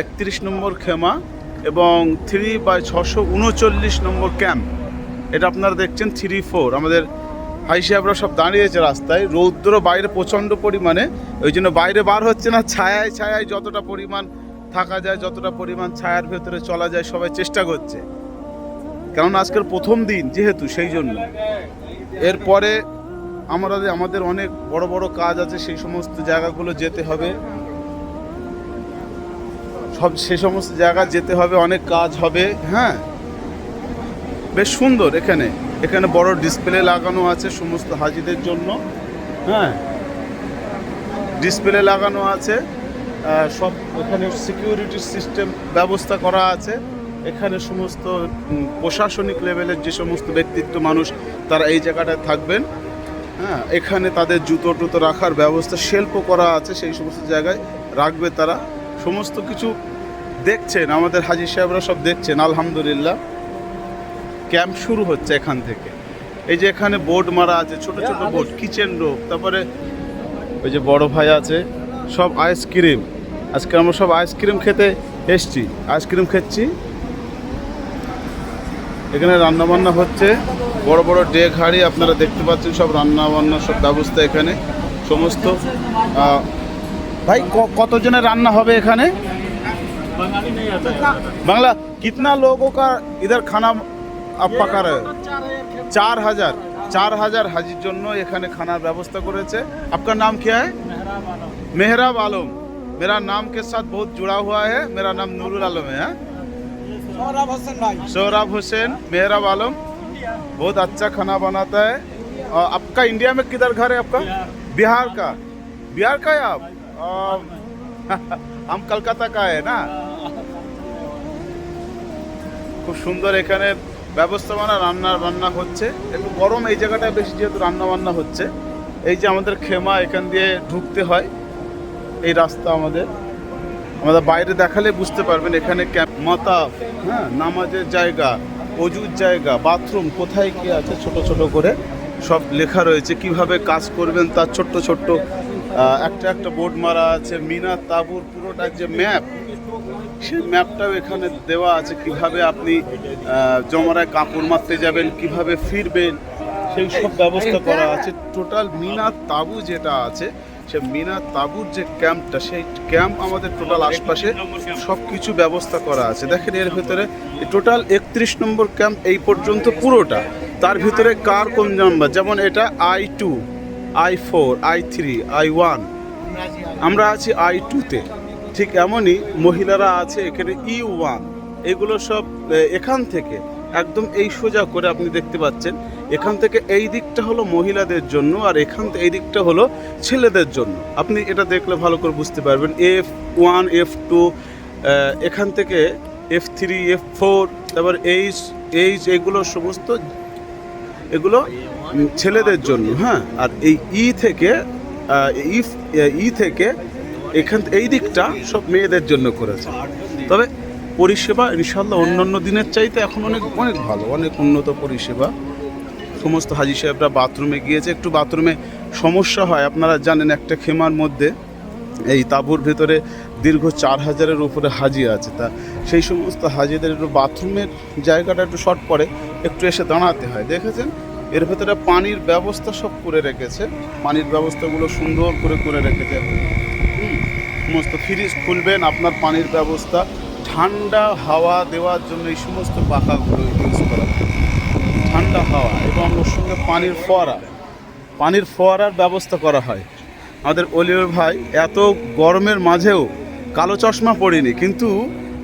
31 নম্বর খেমা এবং 3/639 নম্বর ক্যাম্প। এটা আপনারা দেখছেন 3-4। আমাদের ভাই সাহেবরা সব দাঁড়িয়েছে রাস্তায়, রৌদ্র বাইরে প্রচণ্ড পরিমাণে, ওই জন্য বাইরে বার হচ্ছে না। ছায়ায় ছায়ায় যতটা পরিমাণ থাকা যায়, যতটা পরিমাণ ছায়ার ভেতরে চলা যায়, সবাই চেষ্টা করছে, কারণ আজকের প্রথম দিন যেহেতু, সেই জন্য। এরপরে আমাদের অনেক বড় বড় কাজ আছে, সেই সমস্ত জায়গাগুলো যেতে হবে, সে সমস্ত জায়গা যেতে হবে, অনেক কাজ হবে। হ্যাঁ, বেশ সুন্দর। এখানে বড় ডিসপ্লে লাগানো আছে সমস্ত হাজিদের জন্য। হ্যাঁ, ডিসপ্লে লাগানো আছে সব। এখানে সিকিউরিটি সিস্টেম ব্যবস্থা করা আছে। এখানে সমস্ত প্রশাসনিক লেভেলের যে সমস্ত ব্যক্তিত্ব মানুষ, তারা এই জায়গাটায় থাকবেন। হ্যাঁ, এখানে তাদের জুতো টুতো রাখার ব্যবস্থা, শেল্ফও করা আছে, সেই সমস্ত জায়গায় রাখবে তারা। সমস্ত কিছু দেখছেন, আমাদের হাজি সাহেবরা সব দেখছেন। আলহামদুলিল্লাহ, ক্যাম্প শুরু হচ্ছে এখান থেকে। এই যে এখানে বোর্ড মারা আছে, ছোট ছোট বোর্ড, কিচেন রোগ, তারপরে ওই যে বড় ভাই আছে, সব আইসক্রিম। আজকে আমরা সব আইসক্রিম খেতে এসছি, আইসক্রিম খাচ্ছি। এখানে রান্নাবান্না হচ্ছে, বড় বড় ডেক হাঁড়ি আপনারা দেখতে পাচ্ছেন, সব রান্নাবান্না সব ব্যবস্থা এখানে সমস্ত। ভাই কতজনের রান্না হবে এখানে? বাংলা कितना लोगों का इधर खाना आप पका रहे हो? 4,000 हाजिर জন্য এখানে খানার ব্যবস্থা করেছে। आपका नाम क्या है? मेहराब आलम। मेरा नाम के साथ बहुत जुड़ा हुआ है, मेरा नाम नूरुल आलम है। सोहराब हुसैन, मेहराब आलम, बहुत अच्छा खाना बनाता है। और आपका इंडिया में किधर घर है आपका? बिहार का है आप? हम कलकत्ता का है ना। খুব সুন্দর এখানে ব্যবস্থাপনা, রান্না হচ্ছে। একটু গরম এই জায়গাটা বেশি, যেহেতু রান্না হচ্ছে। এই যে আমাদের খেমা, এখান দিয়ে ঢুকতে হয়, এই রাস্তা আমাদের বাইরে দেখালে বুঝতে পারবেন। এখানে মাতাফ, হ্যাঁ, নামাজের জায়গা, অজুর জায়গা, বাথরুম কোথায় কি আছে, ছোট ছোট করে সব লেখা রয়েছে। কিভাবে কাজ করবেন তার ছোট্ট একটা বোর্ড মারা আছে। মিনা তাবুর পুরোটা যে ম্যাপ, সেই ম্যাপটাও এখানে দেওয়া আছে। কিভাবে আপনি জমারায় কাপড় মারতে যাবেন, কিভাবে ফিরবেন, সেই সব ব্যবস্থা করা আছে। টোটাল মিনা তাবু যেটা আছে, সে মিনা তাবুর যে ক্যাম্পটা, সেই ক্যাম্প আমাদের টোটাল আশপাশে সব কিছু ব্যবস্থা করা আছে। দেখেন এর ভেতরে টোটাল 31 নম্বর ক্যাম্প এই পর্যন্ত পুরোটা। তার ভিতরে কার কোন নাম্বার, যেমন এটা I2, I4, I3, I1, আমরা আছি I2-তে। ঠিক এমনই মহিলারা আছে এখানে E1। এগুলো সব এখান থেকে একদম এই সোজা করে আপনি দেখতে পাচ্ছেন। এখান থেকে এই দিকটা হলো মহিলাদের জন্য, আর এই দিকটা হলো ছেলেদের জন্য। আপনি এটা দেখলে ভালো করে বুঝতে পারবেন। F1, F2, এখান থেকে F3, F4, তারপর H, এগুলো সমস্ত এগুলো ছেলেদের জন্য। হ্যাঁ, আর এই ই থেকে এই দিকটা সব মেয়েদের জন্য করেছে। তবে পরিষেবা ইনশাল্লাহ অন্যান্য দিনের চাইতে এখন অনেক ভালো, অনেক উন্নত পরিষেবা। সমস্ত হাজি সাহেবরা বাথরুমে গিয়েছে। একটু বাথরুমে সমস্যা হয়, আপনারা জানেন। একটা খেমার মধ্যে এই তাঁবুর ভেতরে দীর্ঘ 4,000-এর উপরে হাজি আছে। তা সেই সমস্ত হাজিদের একটু বাথরুমের জায়গাটা একটু শর্ট পড়ে, একটু এসে দাঁড়াতে হয়। দেখেছেন এর ভেতরে পানির ব্যবস্থা সব করে রেখেছে, পানির ব্যবস্থাগুলো সুন্দর করে রেখেছে। সমস্ত ফ্রিজ খুলবেন, আপনার পানির ব্যবস্থা, ঠান্ডা হাওয়া দেওয়ার জন্য এই সমস্ত পাখাগুলো ইউজ করা, ঠান্ডা হাওয়া, এবং ওর সঙ্গে পানির ফোয়ারার ব্যবস্থা করা হয়। আমাদের অলিউর ভাই এত গরমের মাঝেও কালো চশমা পড়েনি, কিন্তু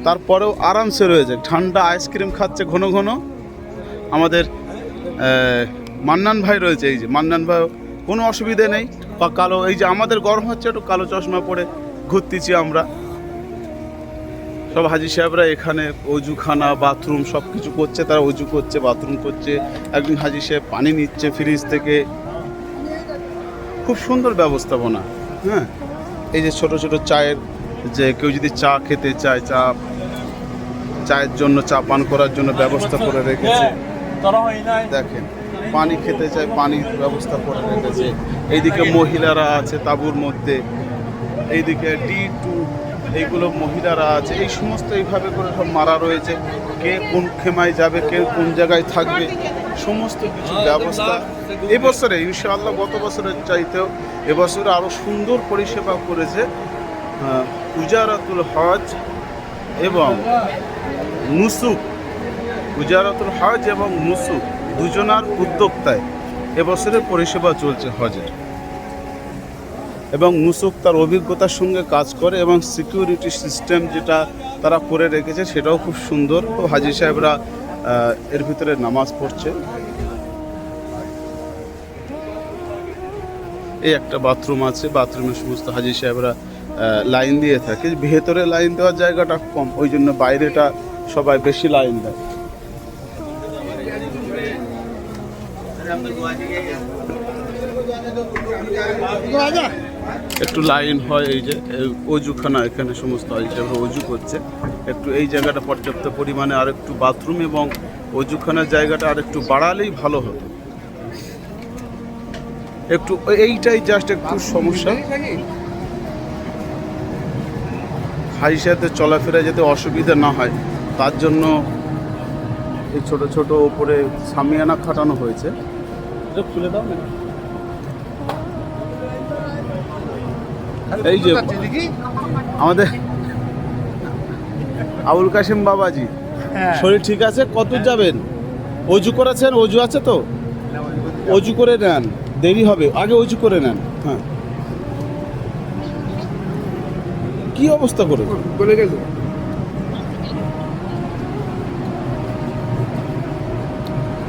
তারপরেও আরামসে রয়েছে, ঠান্ডা আইসক্রিম খাচ্ছে ঘন ঘন। আমাদের মান্নান ভাই রয়েছে, এই যে মান্নান ভাই, কোনো অসুবিধে নেই। বা কালো, এই যে আমাদের গরম হচ্ছে, একটু কালো চশমা পরে ঘুরতেছি আমরা। সব হাজি সাহেবরা এখানে অজুখানা, বাথরুম সব কিছু করছে। তারা অজু করছে, বাথরুম করছে। একজন হাজি সাহেব পানি নিচ্ছে ফ্রিজ থেকে। খুব সুন্দর ব্যবস্থাপনা। হ্যাঁ, এই যে ছোট চায়ের, যে কেউ যদি চা খেতে চায়, চায়ের জন্য, চা পান করার জন্য ব্যবস্থা করে রেখেছে। দেখেন, পানি খেতে চায়, পানির ব্যবস্থা করে রেখেছে। এইদিকে মহিলারা আছে তাঁবুর মধ্যে। এইদিকে D2 এইগুলো মহিলারা আছে, এই সমস্ত এইভাবে করে সব মারা রয়েছে। কে কোন খেমায় যাবে, কে কোন জায়গায় থাকবে, সমস্ত কিছু ব্যবস্থা এবছরে ইনশাআল্লাহ গত বছরের চাইতেও এবছরে আরও সুন্দর পরিষেবা করেছে উজারাতুল হজ এবং নুসুক। উজারাতুল হজ এবং নুসুক দুজনার উদ্যোক্তায় এবছরের পরিষেবা চলছে হজের, এবং নুসুক তার অভিজ্ঞতার সঙ্গে কাজ করে এবং সিকিউরিটি সিস্টেম যেটা তারা করে রেখেছে সেটাও খুব সুন্দর। তো হাজি সাহেবরা এর ভিতরে নামাজ পড়ছে। এই একটা বাথরুম আছে, বাথরুমে সমস্ত হাজি সাহেবরা লাইন দিয়ে থাকে। ভেতরে লাইন দেওয়ার জায়গাটা কম, ওই জন্য বাইরেটা সবাই বেশি লাইন দেয়। একটু লাইন হয়, এই যে অজুখানা, এখানে সমস্ত হাজি সাহেবরা অজু করছে। একটু এই জায়গাটা পর্যাপ্ত পরিমাণে আর একটু বাথরুম এবং অজুখানার জায়গাটা আর একটু বাড়ালেই ভালো হতো। একটু এইটাই জাস্ট একটু সমস্যা, হাজি সাহেবদের চলাফেরা যাতে অসুবিধা না হয় তার জন্য এই ছোট ছোট ওপরে সামিয়ানা খাটানো হয়েছে। এটা খুলে দাও না। এই যে আমাদের আবুল কাসিম বাবাজি, শরীর ঠিক আছে? কত যাবেন? অজু করেছেন? অজু আছে তো? অজু করে নেন, দেরি হবে, আগে অজু করে নেন। হ্যাঁ, কি অবস্থা করে বলে গেল।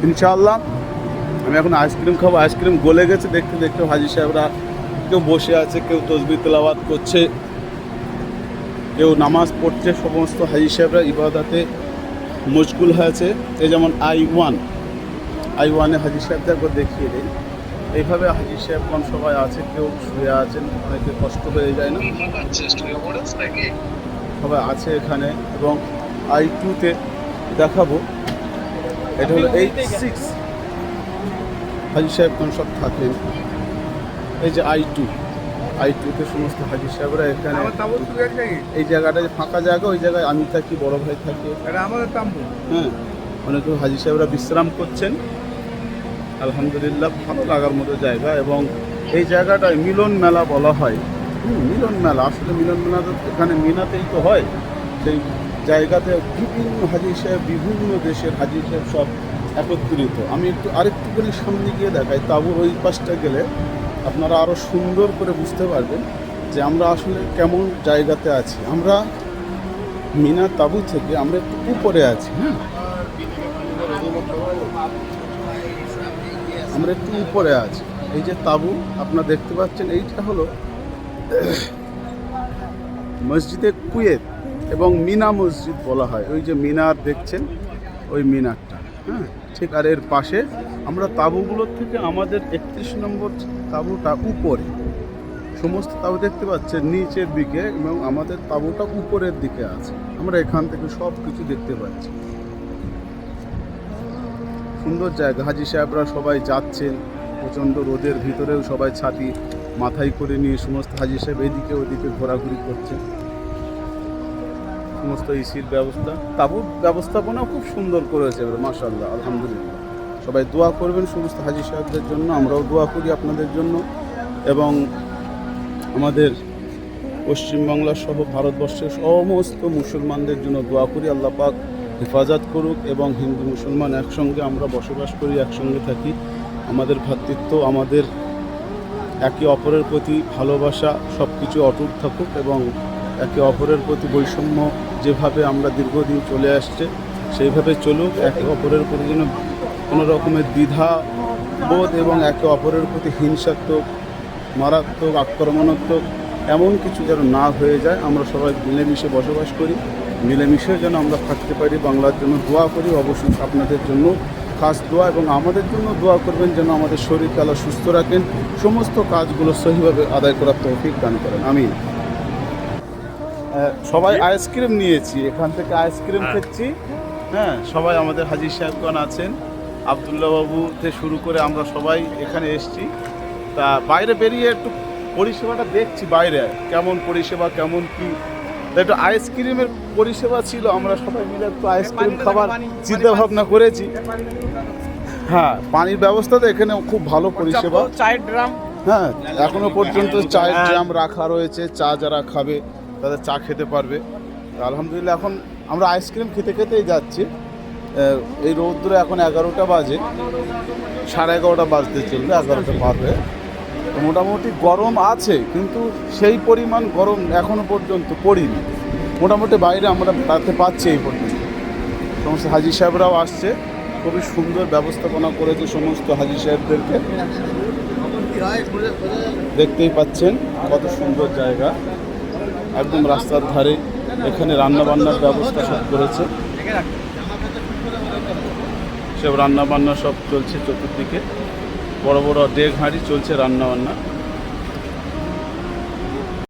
ইনশাআল্লাহ আমি এখন আইসক্রিম খাবো। আইসক্রিম গলে গেছে দেখতে দেখতে। হাজি সাহেবরা কেউ বসে আছে, কেউ তসবিহ তেলাওয়াত করছে, কেউ নামাজ পড়ছে। সমস্ত হাজি সাহেবরা ইবাদতে মশগুল হয়েছে। এই যেমন I1 হাজি সাহেবদের দেখিয়ে দেয়। এইভাবে হাজি সাহেবগণ সবাই আছে, কেউ শুয়ে আছেন, অনেকে কষ্ট হয়ে যায় না, সবাই আছে এখানে। এবং I2-তে দেখাবো, এটা হলো 86 হাজি সাহেবগণ সব থাকেন। এই যে I2-তে সমস্ত হাজি সাহেবরা এখানে। এই জায়গাটা ফাঁকা জায়গা, ওই জায়গায় আমি থাকি, বড় ভাই থাকে। হ্যাঁ, অনেক হাজি সাহেবরা বিশ্রাম করছেন। আলহামদুলিল্লাহ, ভালো লাগার মতো জায়গা। এবং এই জায়গাটায় মিলন মেলা বলা হয়। মিলন মেলা, আসলে মিলন মেলা তো এখানে মিনাতেই তো হয়। সেই জায়গাতে বিভিন্ন হাজি সাহেব, বিভিন্ন দেশের হাজি সাহেব সব একত্রিত। আমি আরেকটুখানি সামনে গিয়ে দেখাই। তাঁবুর ওই পাশটা গেলে আপনারা আরও সুন্দর করে বুঝতে পারবেন যে আমরা আসলে কেমন জায়গাতে আছি। আমরা মিনা তাঁবু থেকে আমরা একটু উপরে আছি। হ্যাঁ, আমরা একটু উপরে আছি। এই যে তাঁবু আপনারা দেখতে পাচ্ছেন, এইটা হলো মসজিদে কুয়েত এবং মিনা মসজিদ বলা হয়। ওই যে মিনার দেখছেন, ওই মিনারটা। হ্যাঁ, ঠিক। আর এর পাশে আমরা তাঁবুগুলোর থেকে আমাদের 31 নম্বর তাঁবুটা উপরে, সমস্ত তাঁবু দেখতে পাচ্ছেন নিচের দিকে, এবং আমাদের তাঁবুটা উপরের দিকে আছে। আমরা এখান থেকে সব কিছু দেখতে পাচ্ছি। সুন্দর জায়গা। হাজি সাহেবরা সবাই যাচ্ছেন, প্রচণ্ড রোদের ভিতরেও সবাই ছাতি মাথায় করে নিয়ে সমস্ত হাজি সাহেব এদিকে ওদিকে ঘোরাঘুরি করছে। সমস্ত এসির ব্যবস্থা, তাঁবুর ব্যবস্থাপনা খুব সুন্দর করেছে মাশাআল্লাহ, আলহামদুলিল্লাহ। সবাই দোয়া করবেন সমস্ত হাজি সাহেবদের জন্য, আমরাও দোয়া করি আপনাদের জন্য। এবং আমাদের পশ্চিমবাংলা সহ ভারতবর্ষের সমস্ত মুসলমানদের জন্য দোয়া করি, আল্লাহ পাক হেফাজত করুক। এবং হিন্দু মুসলমান একসঙ্গে আমরা বসবাস করি, একসঙ্গে থাকি। আমাদের ভ্রাতৃত্ব, আমাদের একে অপরের প্রতি ভালোবাসা সব কিছু অটুট থাকুক। এবং একে অপরের প্রতি বৈষম্য যেভাবে আমরা দীর্ঘদিন চলে আসছে সেইভাবে চলুক। একে অপরের প্রতি যেন কোনো রকমের দ্বিধা বোধ এবং একে অপরের প্রতি হিংসাত্মক, মারাত্মক, আক্রমণাত্মক এমন কিছু যেন না হয়ে যায়। আমরা সবাই মিলেমিশে বসবাস করি, মিলেমিশে যেন আমরা থাকতে পারি। বাংলার জন্য দোয়া করি, অবশ্যই আপনাদের জন্য খাস দোয়া। এবং আমাদের জন্য দোয়া করবেন যেন আমাদের শরীরকে আল্লাহ সুস্থ রাখেন, সমস্ত কাজগুলো সহিভাবে আদায় করার তৌফিক দান করেন, আমিন। সবাই আইসক্রিম নিয়েছি, এখান থেকে আইসক্রিম খাচ্ছি। হ্যাঁ, সবাই আমাদের হাজি সাহেবগণ আছেন, আবদুল্লাহ বাবু থেকে শুরু করে আমরা সবাই এখানে এসেছি। তা বাইরে বেরিয়ে একটু পরিষেবাটা দেখছি, বাইরে কেমন পরিষেবা, কেমন কি তো একটু আইসক্রিমের পরিষেবা ছিল, আমরা সবাই মিলে একটু আইসক্রিম খাবার চিন্তা ভাবনা করেছি। হ্যাঁ, পানির ব্যবস্থা তো এখানে খুব ভালো পরিষেবা। চায়ের ড্রাম, হ্যাঁ, এখনো পর্যন্ত চায়ের ড্রাম রাখা রয়েছে, চা যারা খাবে তাদের চা খেতে পারবে। আলহামদুলিল্লাহ এখন আমরা আইসক্রিম খেতে খেতেই যাচ্ছি। এই রৌদ্রে এখন 11টা বাজে, 11:30 বাজতে চলবে, 11টা পার হয়ে। তো মোটামুটি গরম আছে, কিন্তু সেই পরিমাণ গরম এখনো পর্যন্ত পড়িনি। মোটামুটি বাইরে আমরা তাতে পাচ্ছি এই পর্যন্ত। সমস্ত হাজি সাহেবরাও আসছে, খুবই সুন্দর ব্যবস্থাপনা করেছে সমস্ত হাজি সাহেবদেরকে। দেখতেই পাচ্ছেন কত সুন্দর জায়গা, একদম রাস্তার ধারে। এখানে রান্নাবান্নার ব্যবস্থা সব করেছে, সব রান্নাবান্না সব চলছে চতুর্দিকে। বড় বড় ডেক হাঁড়ি চলছে রান্নাবান্না।